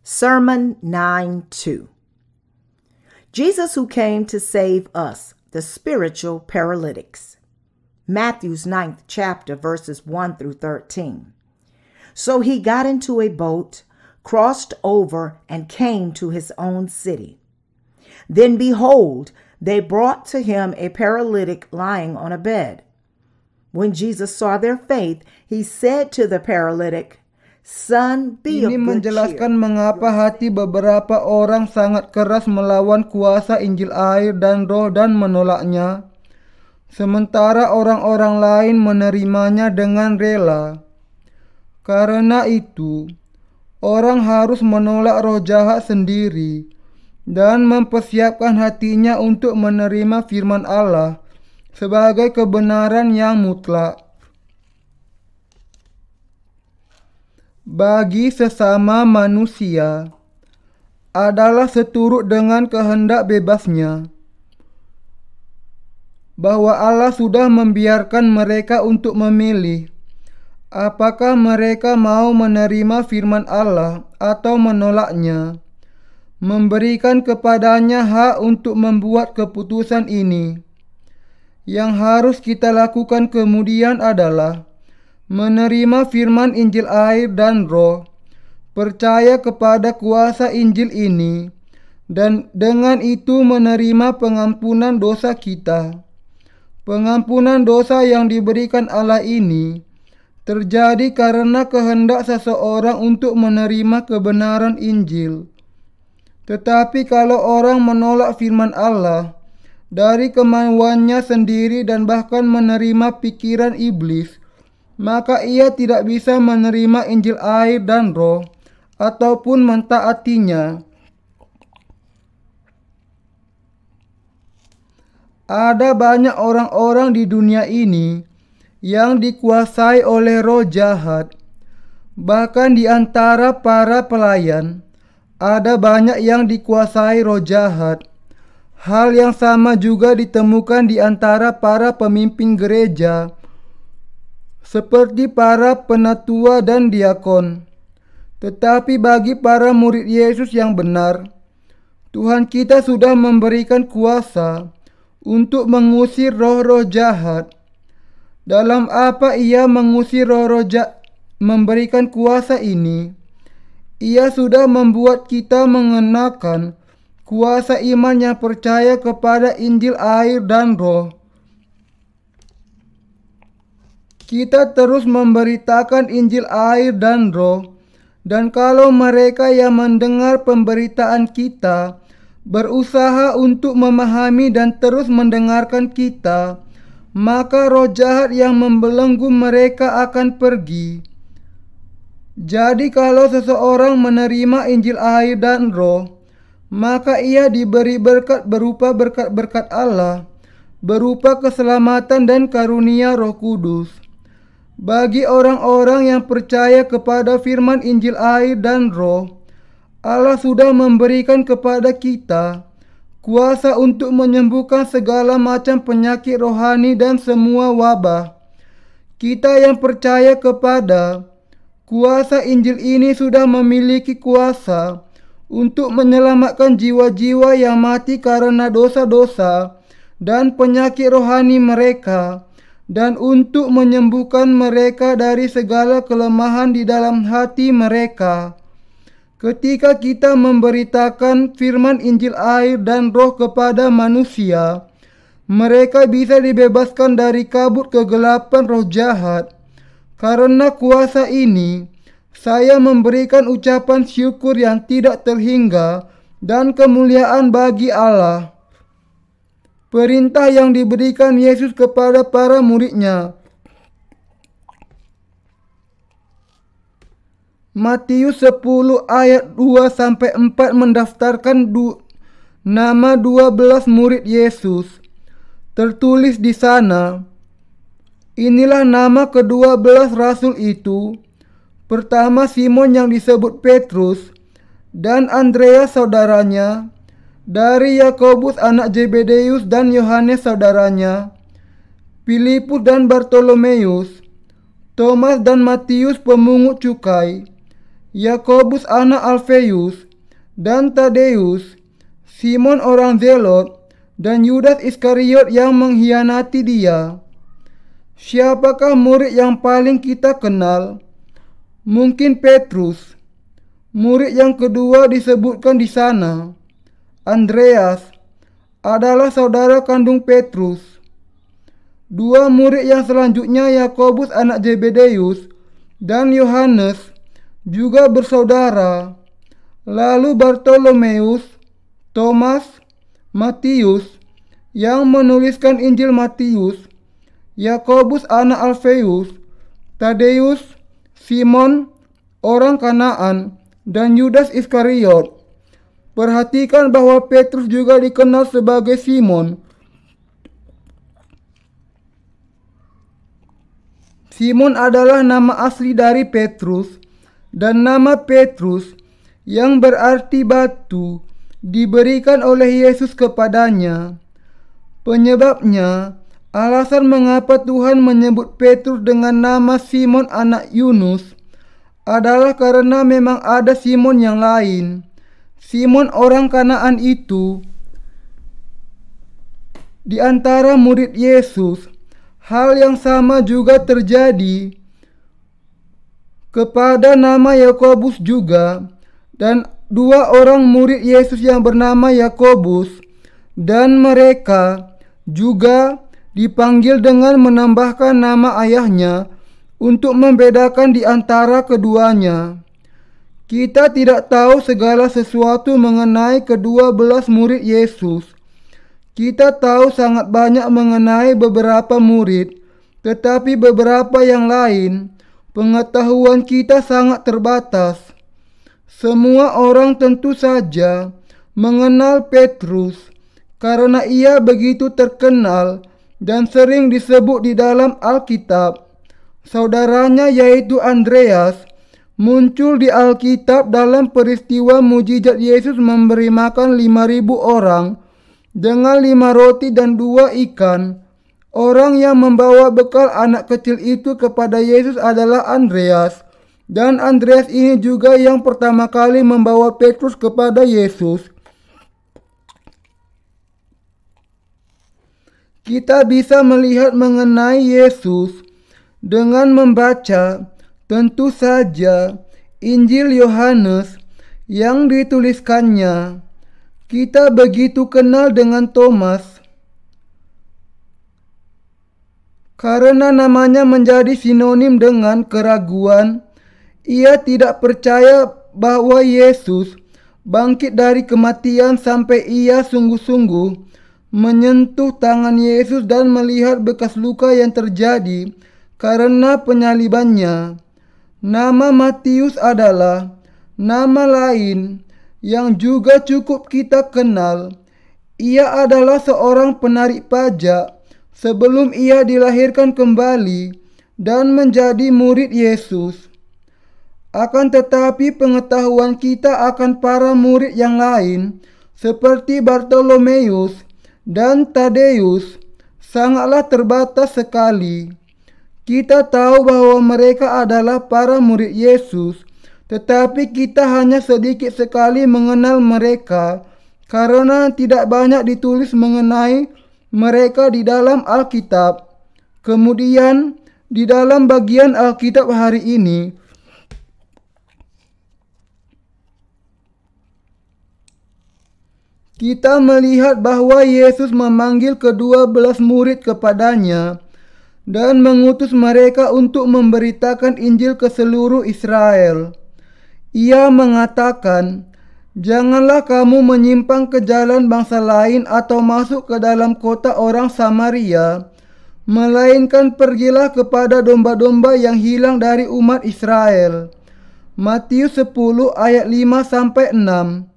Sermon 9:2. Jesus who came to save us, the spiritual paralytics. Matthew's 9th chapter, verses 1 through 13. So he got into a boat, crossed over, and came to his own city. Then behold, they brought to him a paralytic lying on a bed. When Jesus saw their faith, he said to the paralytic, "Son, be of Ini good menjelaskan cheer." mengapa hati beberapa orang sangat keras melawan kuasa Injil air dan roh dan menolaknya, sementara orang-orang lain menerimanya dengan rela. Karena itu, orang harus menolak roh jahat sendiri dan mempersiapkan hatinya untuk menerima firman Allah sebagai kebenaran yang mutlak. Bagi sesama manusia adalah seturut dengan kehendak bebasnya, bahwa Allah sudah membiarkan mereka untuk memilih apakah mereka mau menerima firman Allah atau menolaknya. Memberikan kepadanya hak untuk membuat keputusan ini. Yang harus kita lakukan kemudian adalah menerima firman Injil air dan roh, percaya kepada kuasa Injil ini, dan dengan itu menerima pengampunan dosa kita. Pengampunan dosa yang diberikan Allah ini terjadi karena kehendak seseorang untuk menerima kebenaran Injil. Tetapi kalau orang menolak firman Allah dari kemauannya sendiri dan bahkan menerima pikiran iblis, maka ia tidak bisa menerima Injil air dan roh ataupun mentaatinya. Ada banyak orang-orang di dunia ini yang dikuasai oleh roh jahat. Bahkan di antara para pelayan, ada banyak yang dikuasai roh jahat. Hal yang sama juga ditemukan di antara para pemimpin gereja, seperti para penatua dan diakon. Tetapi bagi para murid Yesus yang benar, Tuhan kita sudah memberikan kuasa untuk mengusir roh-roh jahat. Dalam apa Ia mengusir roh-roh jahat, memberikan kuasa ini? Ia sudah membuat kita mengenakan kuasa iman yang percaya kepada Injil air dan roh. Kita terus memberitakan Injil air dan roh, dan kalau mereka yang mendengar pemberitaan kita berusaha untuk memahami dan terus mendengarkan kita, maka roh jahat yang membelenggu mereka akan pergi. Jadi kalau seseorang menerima Injil air dan roh, maka ia diberi berkat berupa berkat-berkat Allah, berupa keselamatan dan karunia Roh Kudus. Bagi orang-orang yang percaya kepada firman Injil air dan roh, Allah sudah memberikan kepada kita kuasa untuk menyembuhkan segala macam penyakit rohani dan semua wabah. Kita yang percaya kepada kuasa Injil ini sudah memiliki kuasa untuk menyelamatkan jiwa-jiwa yang mati karena dosa-dosa dan penyakit rohani mereka, dan untuk menyembuhkan mereka dari segala kelemahan di dalam hati mereka. Ketika kita memberitakan firman Injil air dan roh kepada manusia, mereka bisa dibebaskan dari kabut kegelapan roh jahat. Karena kuasa ini, saya memberikan ucapan syukur yang tidak terhingga dan kemuliaan bagi Allah. Perintah yang diberikan Yesus kepada para muridnya. Matius 10 ayat 2-4 mendaftarkan nama 12 murid Yesus. Tertulis di sana, inilah nama ke-12 rasul itu. Pertama Simon yang disebut Petrus, dan Andreas saudaranya, dari Yakobus anak Zebedeus dan Yohanes saudaranya, Filipus dan Bartolomeus, Thomas dan Matius pemungut cukai, Yakobus anak Alfeus, dan Tadeus, Simon orang Zelot, dan Yudas Iskariot yang mengkhianati dia. Siapakah murid yang paling kita kenal? Mungkin Petrus. Murid yang kedua disebutkan di sana, Andreas, adalah saudara kandung Petrus. Dua murid yang selanjutnya, Yakobus anak Zebedeus dan Yohanes, juga bersaudara. Lalu Bartolomeus, Thomas, Matius yang menuliskan Injil Matius, Yakobus anak Alfeus, Tadeus, Simon orang Kanaan, dan Yudas Iskariot. Perhatikan bahwa Petrus juga dikenal sebagai Simon. Simon adalah nama asli dari Petrus, dan nama Petrus yang berarti batu diberikan oleh Yesus kepadanya. Penyebabnya, alasan mengapa Tuhan menyebut Petrus dengan nama Simon anak Yunus adalah karena memang ada Simon yang lain. Simon orang Kanaan itu di antara murid Yesus. Hal yang sama juga terjadi kepada nama Yakobus juga, dan dua orang murid Yesus yang bernama Yakobus, dan mereka juga dipanggil dengan menambahkan nama ayahnya untuk membedakan di antara keduanya. Kita tidak tahu segala sesuatu mengenai kedua belas murid Yesus. Kita tahu sangat banyak mengenai beberapa murid, tetapi beberapa yang lain, pengetahuan kita sangat terbatas. Semua orang tentu saja mengenal Petrus karena ia begitu terkenal dan sering disebut di dalam Alkitab. Saudaranya yaitu Andreas muncul di Alkitab dalam peristiwa mujizat Yesus memberi makan 5.000 orang dengan 5 roti dan 2 ikan. Orang yang membawa bekal anak kecil itu kepada Yesus adalah Andreas. Dan Andreas ini juga yang pertama kali membawa Petrus kepada Yesus. Kita bisa melihat mengenai Yesus dengan membaca tentu saja Injil Yohanes yang dituliskannya. Kita begitu kenal dengan Thomas karena namanya menjadi sinonim dengan keraguan. Ia tidak percaya bahwa Yesus bangkit dari kematian sampai ia sungguh-sungguh menyentuh tangan Yesus dan melihat bekas luka yang terjadi karena penyalibannya. Nama Matius adalah nama lain yang juga cukup kita kenal. Ia adalah seorang penarik pajak sebelum ia dilahirkan kembali dan menjadi murid Yesus. Akan tetapi pengetahuan kita akan para murid yang lain seperti Bartolomeus dan Tadeus sangatlah terbatas sekali. Kita tahu bahwa mereka adalah para murid Yesus, tetapi kita hanya sedikit sekali mengenal mereka karena tidak banyak ditulis mengenai mereka di dalam Alkitab. Kemudian di dalam bagian Alkitab hari ini, kita melihat bahwa Yesus memanggil ke-12 murid kepadanya dan mengutus mereka untuk memberitakan Injil ke seluruh Israel. Ia mengatakan, "Janganlah kamu menyimpang ke jalan bangsa lain atau masuk ke dalam kota orang Samaria, melainkan pergilah kepada domba-domba yang hilang dari umat Israel." Matius 10 ayat 5-6.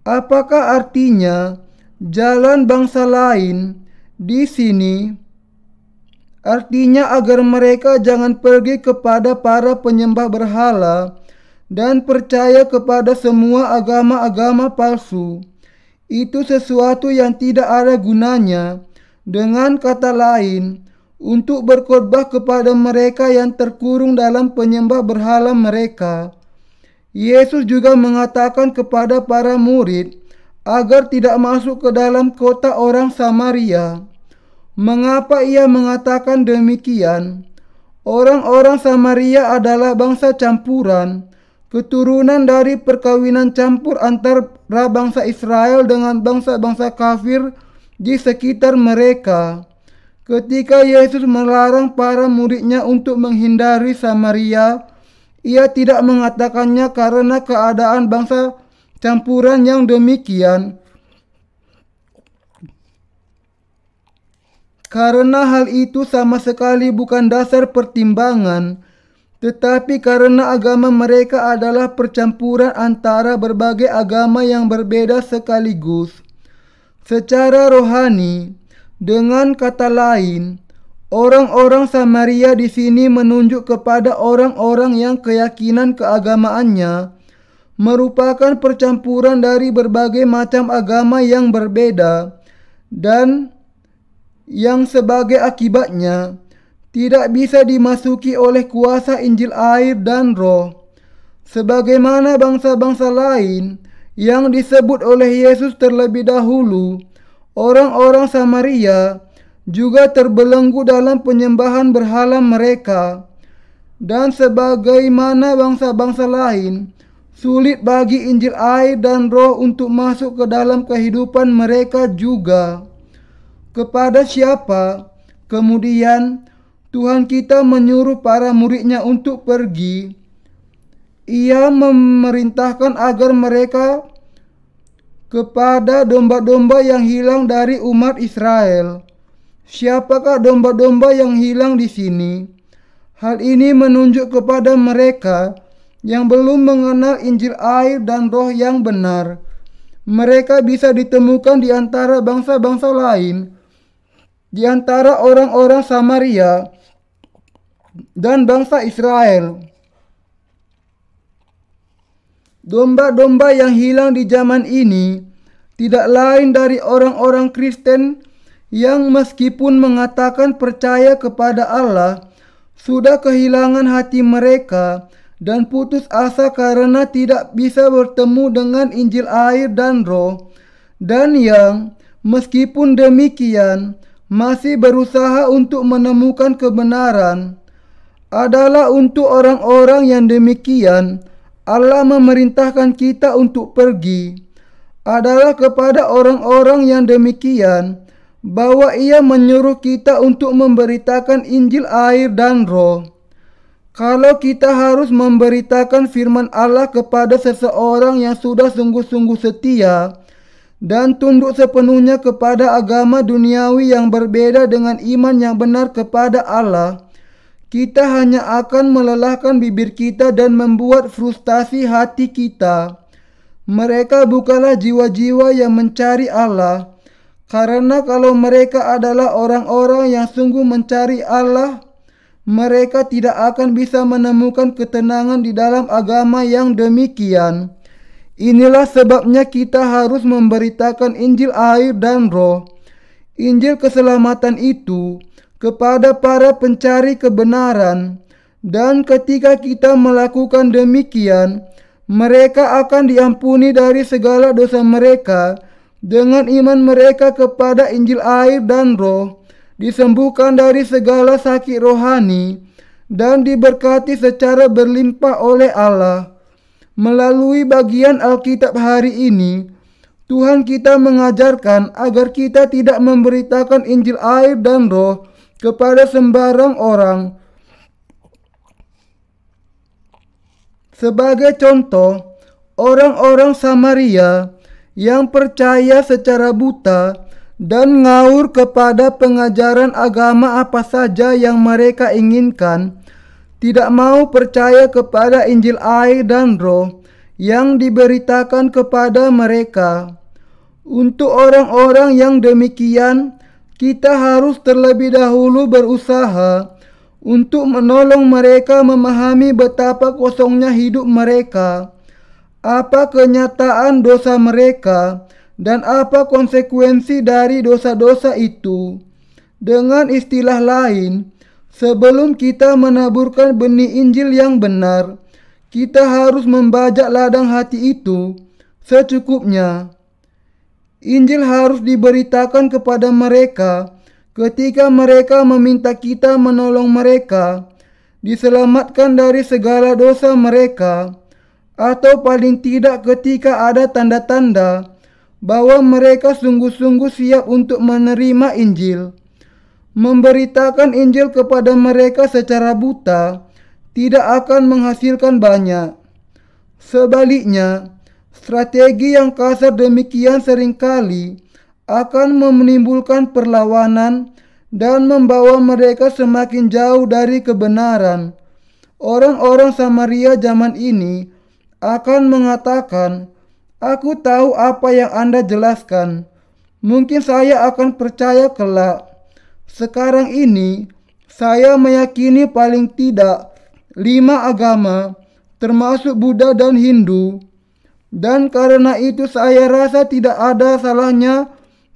Apakah artinya jalan bangsa lain di sini? Artinya agar mereka jangan pergi kepada para penyembah berhala dan percaya kepada semua agama-agama palsu. Itu sesuatu yang tidak ada gunanya. Dengan kata lain, untuk berkhotbah kepada mereka yang terkurung dalam penyembah berhala mereka. Yesus juga mengatakan kepada para murid agar tidak masuk ke dalam kota orang Samaria. Mengapa ia mengatakan demikian? Orang-orang Samaria adalah bangsa campuran, keturunan dari perkawinan campur antara bangsa Israel dengan bangsa-bangsa kafir di sekitar mereka. Ketika Yesus melarang para muridnya untuk menghindari Samaria, ia tidak mengatakannya karena keadaan bangsa campuran yang demikian. Karena hal itu sama sekali bukan dasar pertimbangan, tetapi karena agama mereka adalah percampuran antara berbagai agama yang berbeda sekaligus. Secara rohani, dengan kata lain, orang-orang Samaria di sini menunjuk kepada orang-orang yang keyakinan keagamaannya merupakan percampuran dari berbagai macam agama yang berbeda dan yang sebagai akibatnya tidak bisa dimasuki oleh kuasa Injil air dan Roh. Sebagaimana bangsa-bangsa lain yang disebut oleh Yesus terlebih dahulu, orang-orang Samaria juga terbelenggu dalam penyembahan berhala mereka. Dan sebagaimana bangsa-bangsa lain, sulit bagi Injil air dan Roh untuk masuk ke dalam kehidupan mereka juga. Kepada siapa kemudian Tuhan kita menyuruh para muridnya untuk pergi? Ia memerintahkan agar mereka kepada domba-domba yang hilang dari umat Israel. Siapakah domba-domba yang hilang di sini? Hal ini menunjuk kepada mereka yang belum mengenal Injil air dan Roh yang benar. Mereka bisa ditemukan di antara bangsa-bangsa lain, di antara orang-orang Samaria dan bangsa Israel. Domba-domba yang hilang di zaman ini tidak lain dari orang-orang Kristen yang meskipun mengatakan percaya kepada Allah, sudah kehilangan hati mereka dan putus asa karena tidak bisa bertemu dengan Injil air dan Roh, dan yang meskipun demikian masih berusaha untuk menemukan kebenaran. Adalah untuk orang-orang yang demikian Allah memerintahkan kita untuk pergi. Adalah kepada orang-orang yang demikian bahwa Ia menyuruh kita untuk memberitakan Injil air dan Roh. Kalau kita harus memberitakan firman Allah kepada seseorang yang sudah sungguh-sungguh setia dan tunduk sepenuhnya kepada agama duniawi yang berbeda dengan iman yang benar kepada Allah, kita hanya akan melelahkan bibir kita dan membuat frustasi hati kita. Mereka bukanlah jiwa-jiwa yang mencari Allah, karena kalau mereka adalah orang-orang yang sungguh mencari Allah, mereka tidak akan bisa menemukan ketenangan di dalam agama yang demikian. Inilah sebabnya kita harus memberitakan Injil air dan Roh, Injil keselamatan itu kepada para pencari kebenaran. Dan ketika kita melakukan demikian, mereka akan diampuni dari segala dosa mereka dengan iman mereka kepada Injil air dan Roh, disembuhkan dari segala sakit rohani, dan diberkati secara berlimpah oleh Allah. Melalui bagian Alkitab hari ini, Tuhan kita mengajarkan agar kita tidak memberitakan Injil air dan Roh kepada sembarang orang. Sebagai contoh, orang-orang Samaria yang percaya secara buta dan ngawur kepada pengajaran agama apa saja yang mereka inginkan, tidak mau percaya kepada Injil air dan Roh yang diberitakan kepada mereka. Untuk orang-orang yang demikian, kita harus terlebih dahulu berusaha untuk menolong mereka memahami betapa kosongnya hidup mereka, apa kenyataan dosa mereka, dan apa konsekuensi dari dosa-dosa itu. Dengan istilah lain, sebelum kita menaburkan benih Injil yang benar, kita harus membajak ladang hati itu secukupnya. Injil harus diberitakan kepada mereka ketika mereka meminta kita menolong mereka diselamatkan dari segala dosa mereka, atau paling tidak ketika ada tanda-tanda bahwa mereka sungguh-sungguh siap untuk menerima Injil. Memberitakan Injil kepada mereka secara buta tidak akan menghasilkan banyak. Sebaliknya, strategi yang kasar demikian seringkali akan menimbulkan perlawanan dan membawa mereka semakin jauh dari kebenaran. Orang-orang Samaria zaman ini akan mengatakan, "Aku tahu apa yang Anda jelaskan. Mungkin saya akan percaya kelak. Sekarang ini, saya meyakini paling tidak 5 agama, termasuk Buddha dan Hindu. Dan karena itu saya rasa tidak ada salahnya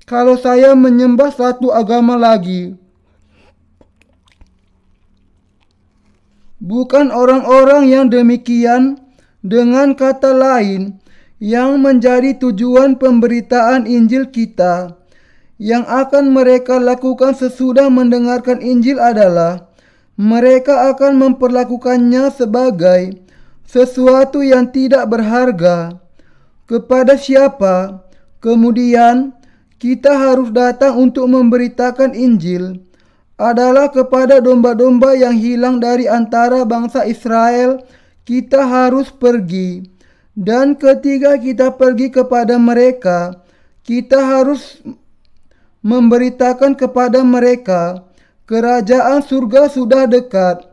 kalau saya menyembah satu agama lagi." Bukan orang-orang yang demikian, dengan kata lain, yang menjadi tujuan pemberitaan Injil kita. Yang akan mereka lakukan sesudah mendengarkan Injil adalah mereka akan memperlakukannya sebagai sesuatu yang tidak berharga. Kepada siapa kemudian kita harus datang untuk memberitakan Injil adalah kepada domba-domba yang hilang dari antara bangsa Israel. Kita harus pergi, dan ketika kita pergi kepada mereka, kita harus memberitakan kepada mereka kerajaan surga sudah dekat.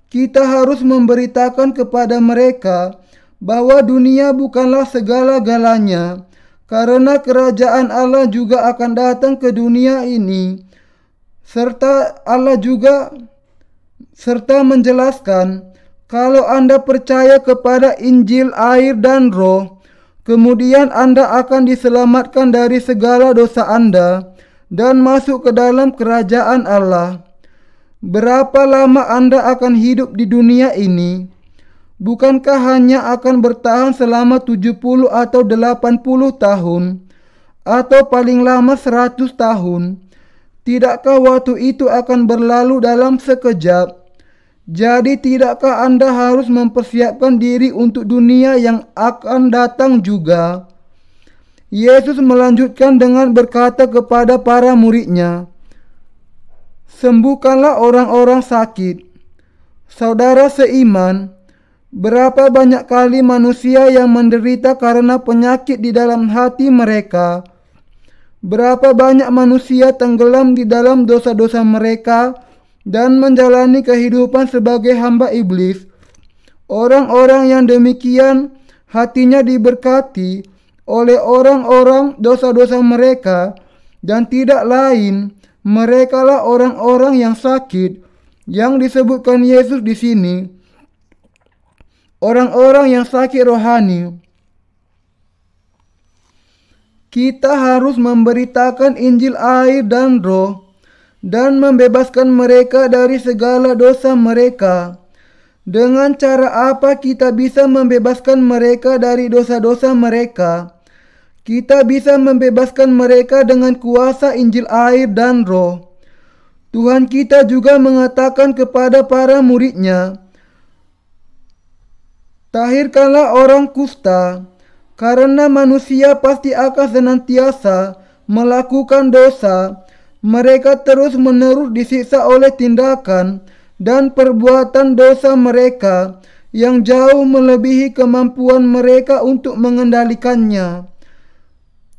Kita harus memberitakan kepada mereka bahwa dunia bukanlah segala-galanya, karena kerajaan Allah juga akan datang ke dunia ini. Serta menjelaskan, kalau Anda percaya kepada Injil air dan Roh, kemudian Anda akan diselamatkan dari segala dosa Anda dan masuk ke dalam kerajaan Allah. Berapa lama Anda akan hidup di dunia ini? Bukankah hanya akan bertahan selama 70 atau 80 tahun? Atau paling lama 100 tahun? Tidakkah waktu itu akan berlalu dalam sekejap? Jadi tidakkah Anda harus mempersiapkan diri untuk dunia yang akan datang juga? Yesus melanjutkan dengan berkata kepada para murid-Nya, "Sembuhkanlah orang-orang sakit." Saudara seiman, berapa banyak kali manusia yang menderita karena penyakit di dalam hati mereka? Berapa banyak manusia tenggelam di dalam dosa-dosa mereka dan menjalani kehidupan sebagai hamba iblis? Orang-orang yang demikian hatinya diberkati oleh orang-orang dosa-dosa mereka, dan tidak lain merekalah orang-orang yang sakit yang disebutkan Yesus di sini. Orang-orang yang sakit rohani. Kita harus memberitakan Injil air dan Roh dan membebaskan mereka dari segala dosa mereka. Dengan cara apa kita bisa membebaskan mereka dari dosa-dosa mereka? Kita bisa membebaskan mereka dengan kuasa Injil air dan Roh. Tuhan kita juga mengatakan kepada para murid-Nya, "Tahirkanlah orang kusta, karena manusia pasti akan senantiasa melakukan dosa. Mereka terus-menerus disiksa oleh tindakan dan perbuatan dosa mereka yang jauh melebihi kemampuan mereka untuk mengendalikannya."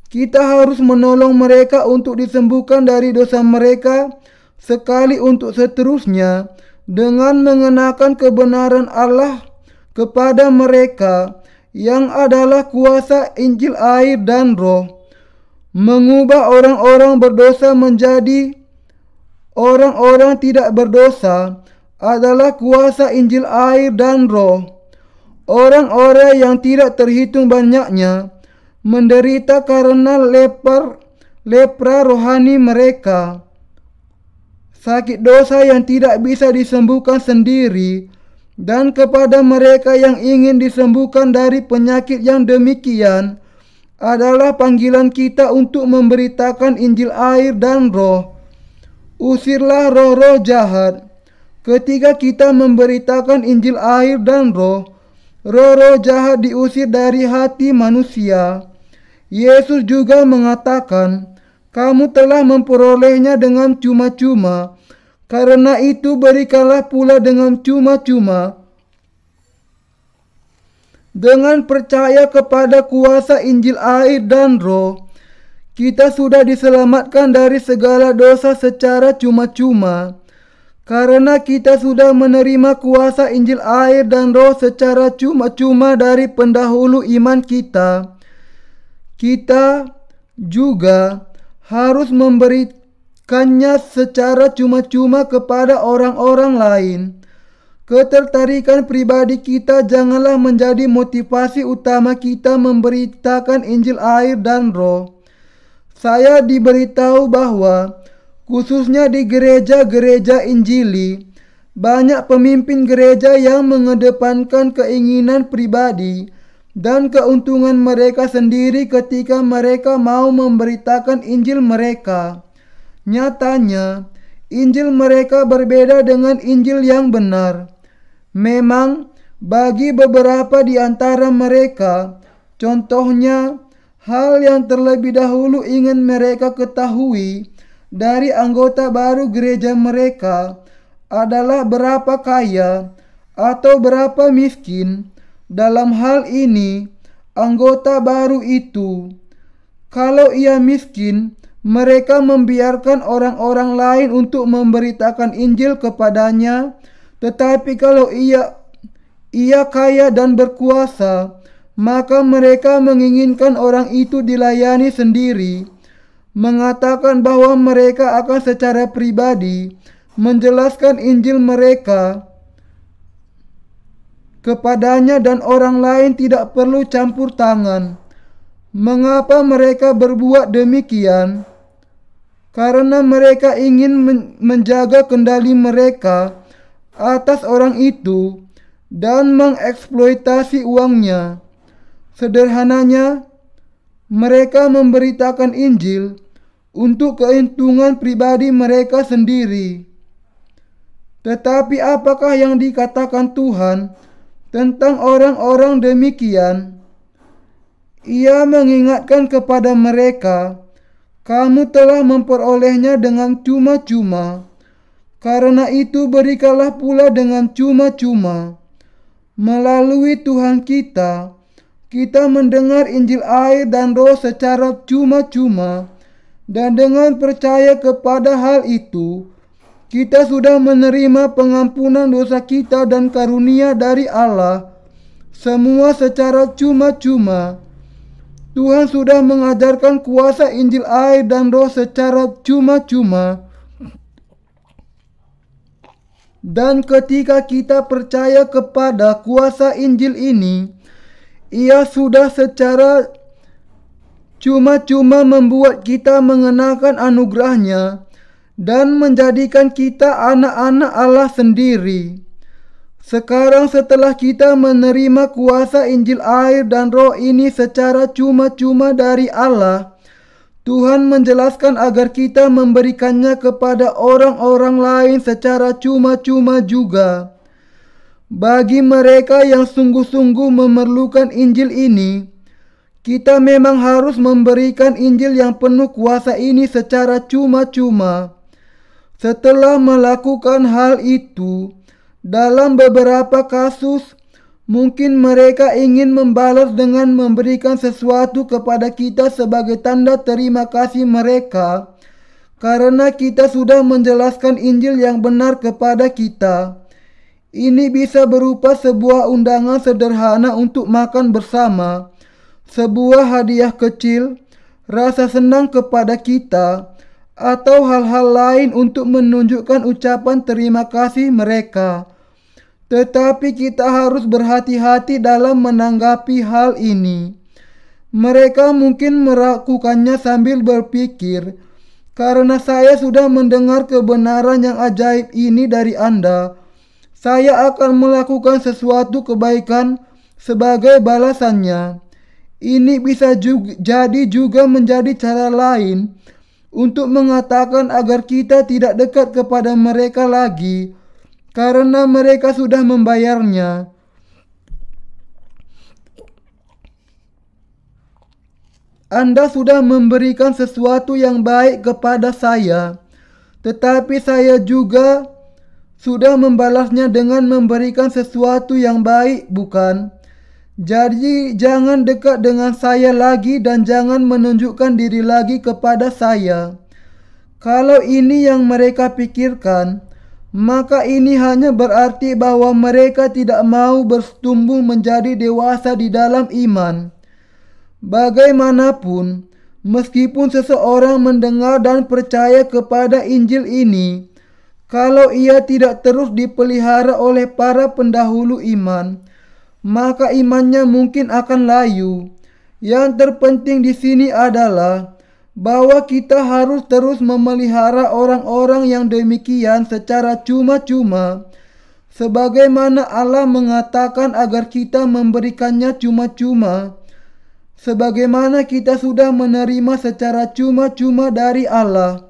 Kita harus menolong mereka untuk disembuhkan dari dosa mereka sekali untuk seterusnya dengan mengenakan kebenaran Allah kepada mereka yang adalah kuasa Injil air dan Roh. Mengubah orang-orang berdosa menjadi orang-orang tidak berdosa adalah kuasa Injil air dan Roh. Orang-orang yang tidak terhitung banyaknya menderita karena lepra rohani mereka, sakit dosa yang tidak bisa disembuhkan sendiri, Dan kepada mereka yang ingin disembuhkan dari penyakit yang demikian, adalah panggilan kita untuk memberitakan Injil air dan roh. Usirlah roh-roh jahat. Ketika kita memberitakan Injil air dan roh, roh-roh jahat diusir dari hati manusia. Yesus juga mengatakan, kamu telah memperolehnya dengan cuma-cuma, karena itu berikanlah pula dengan cuma-cuma. Dengan percaya kepada kuasa Injil air dan roh, kita sudah diselamatkan dari segala dosa secara cuma-cuma. Karena kita sudah menerima kuasa Injil air dan roh secara cuma-cuma dari pendahulu iman kita, kita juga harus memberikannya secara cuma-cuma kepada orang-orang lain. Ketertarikan pribadi kita janganlah menjadi motivasi utama kita memberitakan Injil air dan roh. Saya diberitahu bahwa khususnya di gereja-gereja Injili, banyak pemimpin gereja yang mengedepankan keinginan pribadi dan keuntungan mereka sendiri ketika mereka mau memberitakan Injil mereka. Nyatanya, Injil mereka berbeda dengan Injil yang benar. Memang, bagi beberapa di antara mereka, contohnya, hal yang terlebih dahulu ingin mereka ketahui dari anggota baru gereja mereka adalah berapa kaya atau berapa miskin. Dalam hal ini, anggota baru itu, kalau ia miskin, mereka membiarkan orang-orang lain untuk memberitakan Injil kepadanya. Tetapi kalau ia kaya dan berkuasa, maka mereka menginginkan orang itu dilayani sendiri, mengatakan bahwa mereka akan secara pribadi menjelaskan Injil mereka kepadanya dan orang lain tidak perlu campur tangan. Mengapa mereka berbuat demikian? Karena mereka ingin menjaga kendali mereka atas orang itu dan mengeksploitasi uangnya. Sederhananya, mereka memberitakan Injil untuk keuntungan pribadi mereka sendiri. Tetapi apakah yang dikatakan Tuhan tentang orang-orang demikian? Ia mengingatkan kepada mereka, kamu telah memperolehnya dengan cuma-cuma. Karena itu berikanlah pula dengan cuma-cuma. Melalui Tuhan kita mendengar Injil air dan roh secara cuma-cuma. Dan dengan percaya kepada hal itu, kita sudah menerima pengampunan dosa kita dan karunia dari Allah. Semua secara cuma-cuma. Tuhan sudah mengajarkan kuasa Injil air dan roh secara cuma-cuma. Dan ketika kita percaya kepada kuasa Injil ini, ia sudah secara cuma-cuma membuat kita mengenakan anugerahnya dan menjadikan kita anak-anak Allah sendiri. Sekarang setelah kita menerima kuasa Injil air dan roh ini secara cuma-cuma dari Allah, Tuhan menjelaskan agar kita memberikannya kepada orang-orang lain secara cuma-cuma juga. Bagi mereka yang sungguh-sungguh memerlukan Injil ini, kita memang harus memberikan Injil yang penuh kuasa ini secara cuma-cuma. Setelah melakukan hal itu, dalam beberapa kasus, mungkin mereka ingin membalas dengan memberikan sesuatu kepada kita sebagai tanda terima kasih mereka, karena kita sudah menjelaskan Injil yang benar kepada kita. Ini bisa berupa sebuah undangan sederhana untuk makan bersama, sebuah hadiah kecil, rasa senang kepada kita, atau hal-hal lain untuk menunjukkan ucapan terima kasih mereka. Tetapi kita harus berhati-hati dalam menanggapi hal ini. Mereka mungkin melakukannya sambil berpikir, karena saya sudah mendengar kebenaran yang ajaib ini dari Anda, saya akan melakukan sesuatu kebaikan sebagai balasannya. Ini bisa juga menjadi cara lain untuk mengatakan agar kita tidak dekat kepada mereka lagi karena mereka sudah membayarnya. Anda sudah memberikan sesuatu yang baik kepada saya, tetapi saya juga sudah membalasnya dengan memberikan sesuatu yang baik, bukan? Jadi jangan dekat dengan saya lagi dan jangan menunjukkan diri lagi kepada saya. Kalau ini yang mereka pikirkan, maka ini hanya berarti bahwa mereka tidak mau bertumbuh menjadi dewasa di dalam iman. Bagaimanapun, meskipun seseorang mendengar dan percaya kepada Injil ini, kalau ia tidak terus dipelihara oleh para pendahulu iman, maka imannya mungkin akan layu. Yang terpenting di sini adalah bahwa kita harus terus memelihara orang-orang yang demikian secara cuma-cuma, sebagaimana Allah mengatakan agar kita memberikannya cuma-cuma. Sebagaimana kita sudah menerima secara cuma-cuma dari Allah,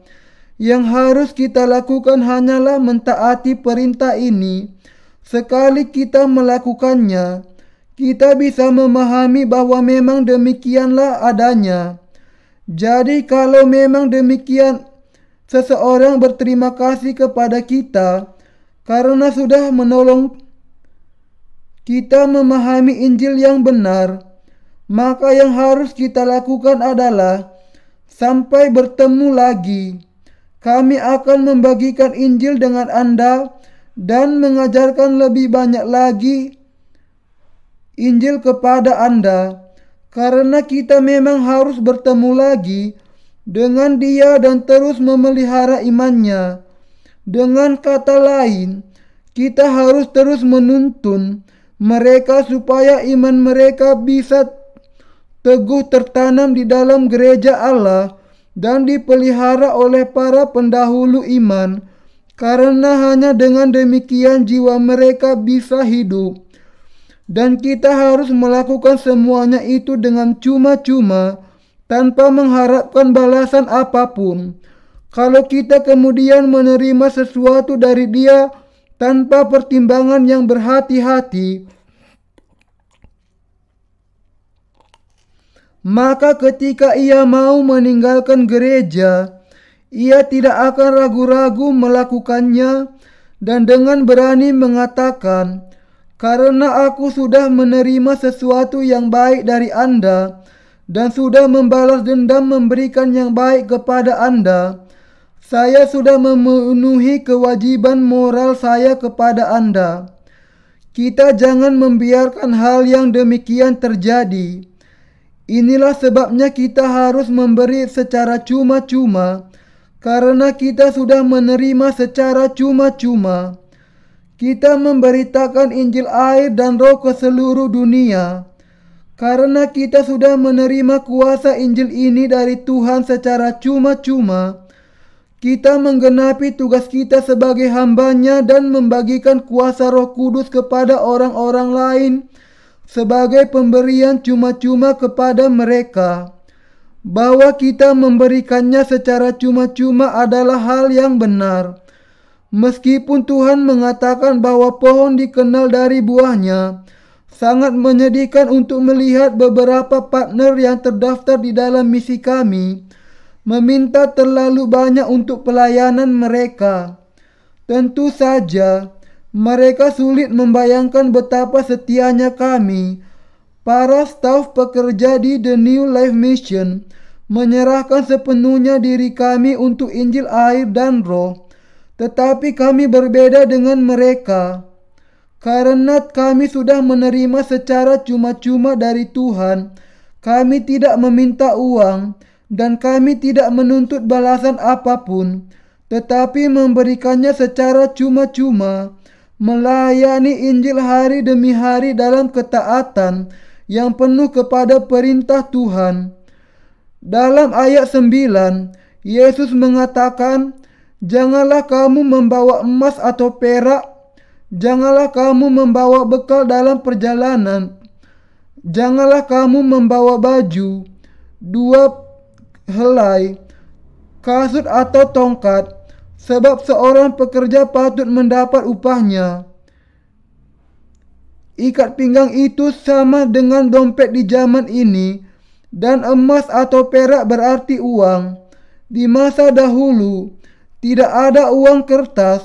yang harus kita lakukan hanyalah mentaati perintah ini. Sekali kita melakukannya, kita bisa memahami bahwa memang demikianlah adanya. Jadi kalau memang demikian, seseorang berterima kasih kepada kita karena sudah menolong kita memahami Injil yang benar, maka yang harus kita lakukan adalah sampai bertemu lagi, kami akan membagikan Injil dengan Anda dan mengajarkan lebih banyak lagi Injil kepada Anda, karena kita memang harus bertemu lagi dengan dia dan terus memelihara imannya. Dengan kata lain, kita harus terus menuntun mereka supaya iman mereka bisa teguh tertanam di dalam gereja Allah dan dipelihara oleh para pendahulu iman, karena hanya dengan demikian jiwa mereka bisa hidup. Dan kita harus melakukan semuanya itu dengan cuma-cuma, tanpa mengharapkan balasan apapun. Kalau kita kemudian menerima sesuatu dari Dia tanpa pertimbangan yang berhati-hati, maka ketika ia mau meninggalkan gereja, ia tidak akan ragu-ragu melakukannya dan dengan berani mengatakan, "Karena aku sudah menerima sesuatu yang baik dari Anda dan sudah membalas dendam memberikan yang baik kepada Anda, saya sudah memenuhi kewajiban moral saya kepada Anda." Kita jangan membiarkan hal yang demikian terjadi. Inilah sebabnya kita harus memberi secara cuma-cuma, karena kita sudah menerima secara cuma-cuma. Kita memberitakan Injil air dan Roh ke seluruh dunia, karena kita sudah menerima kuasa Injil ini dari Tuhan secara cuma-cuma. Kita menggenapi tugas kita sebagai hamba-Nya dan membagikan kuasa Roh Kudus kepada orang-orang lain sebagai pemberian cuma-cuma kepada mereka. Bahwa kita memberikannya secara cuma-cuma adalah hal yang benar. Meskipun Tuhan mengatakan bahwa pohon dikenal dari buahnya, sangat menyedihkan untuk melihat beberapa partner yang terdaftar di dalam misi kami meminta terlalu banyak untuk pelayanan mereka. Tentu saja, mereka sulit membayangkan betapa setianya kami, para staf pekerja di The New Life Mission, menyerahkan sepenuhnya diri kami untuk Injil air dan Roh. Tetapi kami berbeda dengan mereka, karena kami sudah menerima secara cuma-cuma dari Tuhan. Kami tidak meminta uang dan kami tidak menuntut balasan apapun, tetapi memberikannya secara cuma-cuma, melayani Injil hari demi hari dalam ketaatan yang penuh kepada perintah Tuhan. Dalam ayat 9, Yesus mengatakan, "Janganlah kamu membawa emas atau perak Janganlah kamu membawa bekal dalam perjalanan. Janganlah kamu membawa baju, 2 helai, kasut atau tongkat, sebab seorang pekerja patut mendapat upahnya. Ikat pinggang itu sama dengan dompet di zaman ini, dan emas atau perak berarti uang. Di masa dahulu, tidak ada uang kertas,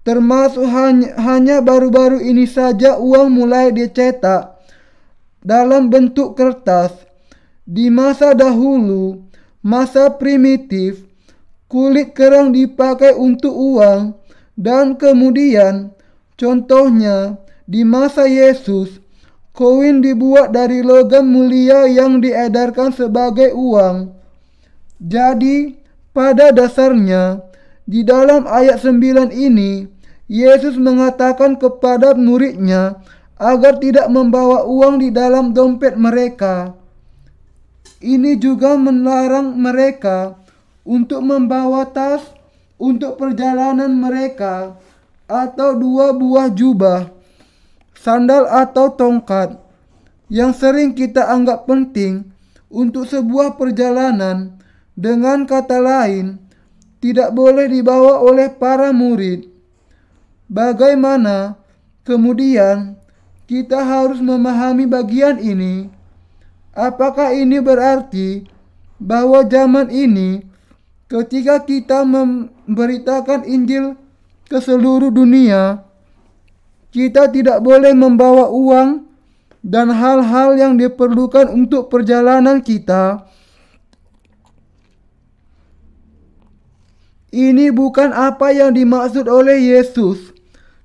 termasuk hanya baru-baru ini saja uang mulai dicetak dalam bentuk kertas. Di masa dahulu, masa primitif, kulit kerang dipakai untuk uang, dan kemudian, contohnya, di masa Yesus, koin dibuat dari logam mulia yang diedarkan sebagai uang. Jadi, pada dasarnya, di dalam ayat 9 ini, Yesus mengatakan kepada muridnya agar tidak membawa uang di dalam dompet mereka. Ini juga melarang mereka untuk membawa tas untuk perjalanan mereka, atau 2 buah jubah, sandal atau tongkat, yang sering kita anggap penting untuk sebuah perjalanan. Dengan kata lain, tidak boleh dibawa oleh para murid. Bagaimana kemudian kita harus memahami bagian ini? Apakah ini berarti bahwa zaman ini, ketika kita memberitakan Injil ke seluruh dunia, kita tidak boleh membawa uang dan hal-hal yang diperlukan untuk perjalanan kita? Ini bukan apa yang dimaksud oleh Yesus.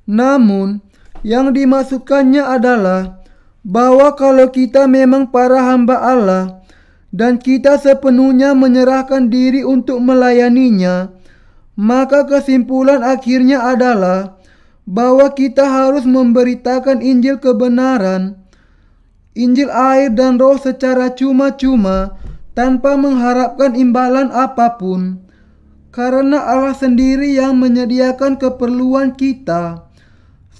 Namun, yang dimaksudkannya adalah bahwa kalau kita memang para hamba Allah dan kita sepenuhnya menyerahkan diri untuk melayaninya, maka kesimpulan akhirnya adalah bahwa kita harus memberitakan Injil kebenaran, Injil air dan roh secara cuma-cuma tanpa mengharapkan imbalan apapun, karena Allah sendiri yang menyediakan keperluan kita.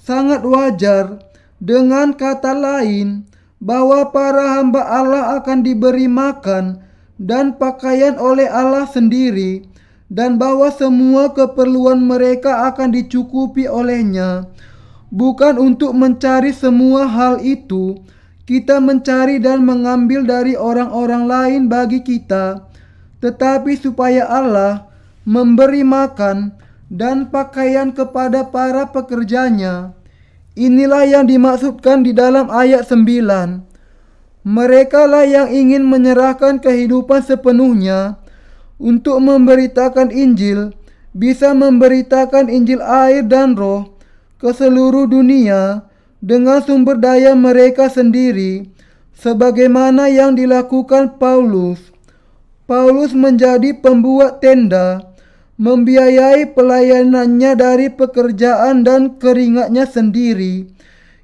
Sangat wajar, dengan kata lain, bahwa para hamba Allah akan diberi makan dan pakaian oleh Allah sendiri, dan bahwa semua keperluan mereka akan dicukupi olehnya. Bukan untuk mencari semua hal itu, kita mencari dan mengambil dari orang-orang lain bagi kita, tetapi supaya Allah memberi makan dan pakaian kepada para pekerjanya. Inilah yang dimaksudkan di dalam ayat 9. Mereka lah yang ingin menyerahkan kehidupan sepenuhnya untuk memberitakan Injil, bisa memberitakan Injil air dan roh ke seluruh dunia dengan sumber daya mereka sendiri, sebagaimana yang dilakukan Paulus. Paulus menjadi pembuat tenda, membiayai pelayanannya dari pekerjaan dan keringatnya sendiri.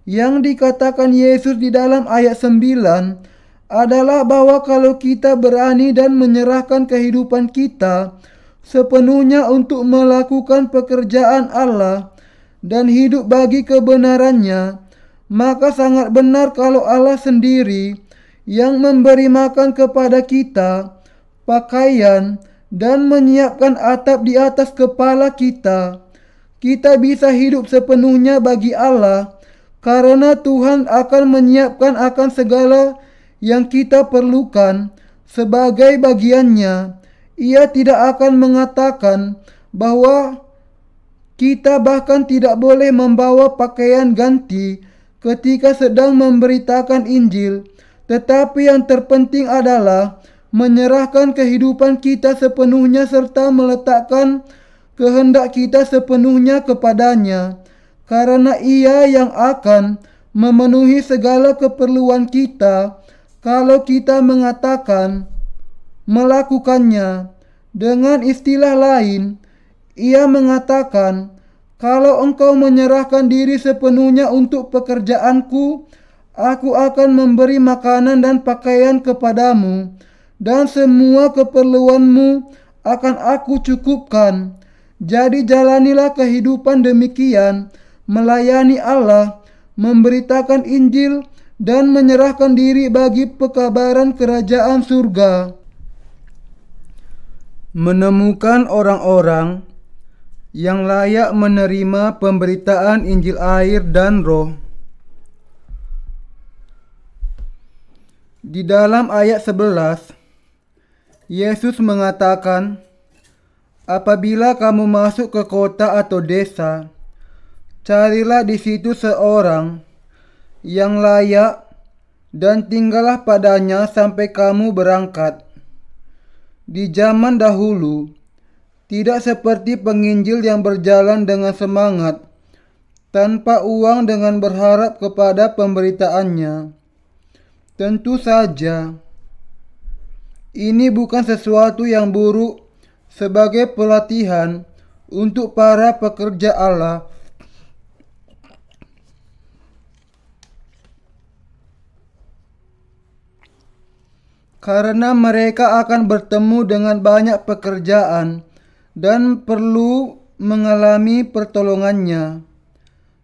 Yang dikatakan Yesus di dalam ayat 9 adalah bahwa kalau kita berani dan menyerahkan kehidupan kita sepenuhnya untuk melakukan pekerjaan Allah dan hidup bagi kebenarannya, maka sangat benar kalau Allah sendiri yang memberi makan kepada kita, pakaian, dan menyiapkan atap di atas kepala kita. Kita bisa hidup sepenuhnya bagi Allah karena Tuhan akan menyiapkan akan segala yang kita perlukan sebagai bagiannya. Ia tidak akan mengatakan bahwa kita bahkan tidak boleh membawa pakaian ganti ketika sedang memberitakan Injil, tetapi yang terpenting adalah menyerahkan kehidupan kita sepenuhnya serta meletakkan kehendak kita sepenuhnya kepadanya, karena Ia yang akan memenuhi segala keperluan kita kalau kita melakukannya. Dengan istilah lain, Ia mengatakan, kalau engkau menyerahkan diri sepenuhnya untuk pekerjaanku, aku akan memberi makanan dan pakaian kepadamu, dan semua keperluanmu akan aku cukupkan. Jadi jalanilah kehidupan demikian, melayani Allah, memberitakan Injil, dan menyerahkan diri bagi pekabaran kerajaan surga. Menemukan orang-orang yang layak menerima pemberitaan Injil air dan Roh. Di dalam ayat 11, Yesus mengatakan, "Apabila kamu masuk ke kota atau desa, carilah di situ seorang yang layak dan tinggallah padanya sampai kamu berangkat." Di zaman dahulu, tidak seperti penginjil yang berjalan dengan semangat, tanpa uang dengan berharap kepada pemberitaannya. Tentu saja, ini bukan sesuatu yang buruk sebagai pelatihan untuk para pekerja Allah. Karena mereka akan bertemu dengan banyak pekerjaan dan perlu mengalami pertolongannya.